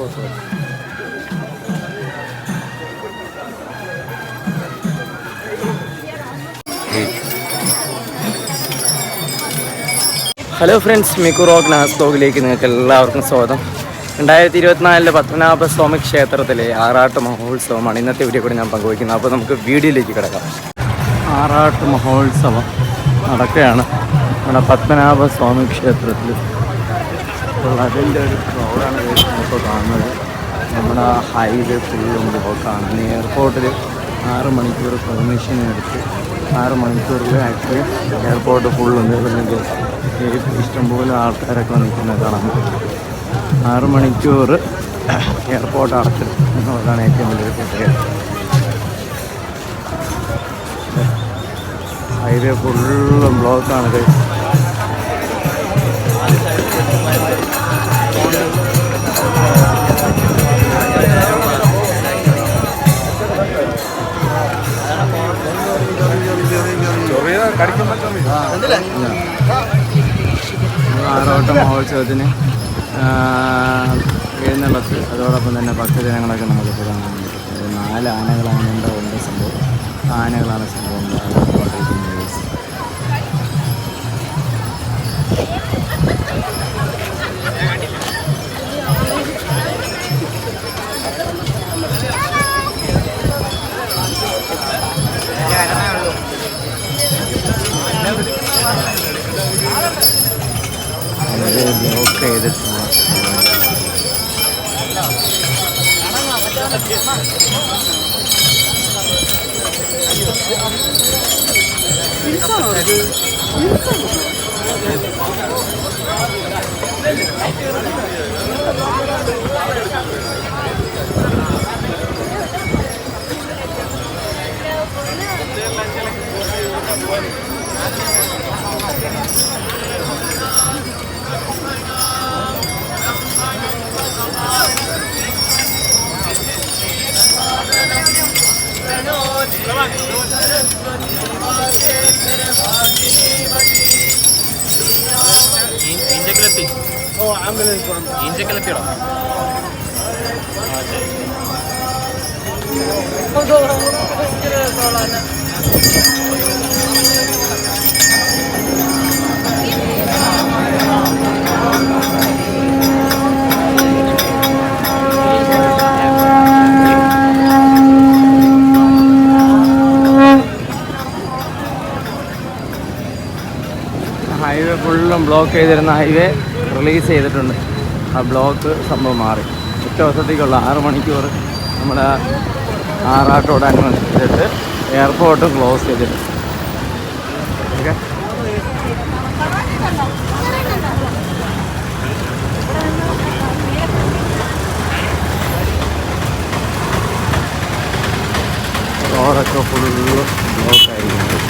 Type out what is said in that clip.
Hello friends, Miku rock നാസ് ബ്ലോഗിലേക്ക് നിങ്ങൾക്ക് എല്ലാവർക്കും സ്വാഗതം. 2024 പത്മനാഭസ്വാമി ക്ഷേത്രത്തിലെ ആറാട്ട് മഹോത്സവമാണ് ഇന്നത്തെ വീഡിയോ കൂടി ഞാൻ പങ്കുവയ്ക്കുന്നത്. അപ്പോൾ നമുക്ക് വീഡിയോയിലേക്ക് കിടക്കാം. ആറാട്ട് മഹോത്സവം നടക്കുകയാണ് നമ്മുടെ പത്മനാഭസ്വാമി ക്ഷേത്രത്തിൽ. അപ്പോൾ അതിൻ്റെ ഒരു ക്രൗഡാണ് ഇപ്പോൾ കാണുന്നത്. നമ്മുടെ ഹൈവേ ഫുള്ളും ബ്ലോക്കാണ്. ഇനി എയർപോർട്ടിൽ 6 മണിക്കൂർ പെർമിഷൻ എടുത്ത് 6 മണിക്കൂറിൽ ആക്ച്വലി എയർപോർട്ട് ഫുള്ളുണ്ട്. അല്ലെങ്കിൽ ഇഷ്ടംപോലെ ആൾക്കാരൊക്കെ നിൽക്കുന്നത് കാണാൻ. 6 മണിക്കൂർ എയർപോർട്ട് അടച്ചിടും എന്നുള്ളതാണ് ഏറ്റവും വലിയൊരു പ്രത്യേകത. ഹൈവേ ഫുള്ളും ബ്ലോക്കാണിത്. ആറാട്ട് മഹോത്സവത്തിന് എഴുന്നള്ളത്ത്, അതോടൊപ്പം തന്നെ ഭക്തജനങ്ങളൊക്കെ നമുക്കിപ്പോൾ കാണാൻ പറ്റും. 4 ആനകളാണ് ഉണ്ട് സംഭവം. ആനകളാണ് സംഭവം. ബ്ലോക്ക് ചെയ്തിട്ടുള്ള ഹൈവേ ഫുള്ളും ബ്ലോക്ക് ചെയ്തിരുന്ന ഹൈവേ റിലീസ് ചെയ്തിട്ടുണ്ട്. ആ ബ്ലോക്ക് സംഭവം മാറി. ഒറ്റ ദിവസത്തേക്കുള്ള 6 മണിക്കൂർ നമ്മുടെ ആറാട്ടോടനുബന്ധിച്ചിട്ട് എയർപോർട്ടും ക്ലോസ് ചെയ്തിട്ടുണ്ട്. ഓക്കെ, റോഡൊക്കെ ഫുള്ള് ബ്ലോക്ക് ആയിരിക്കും.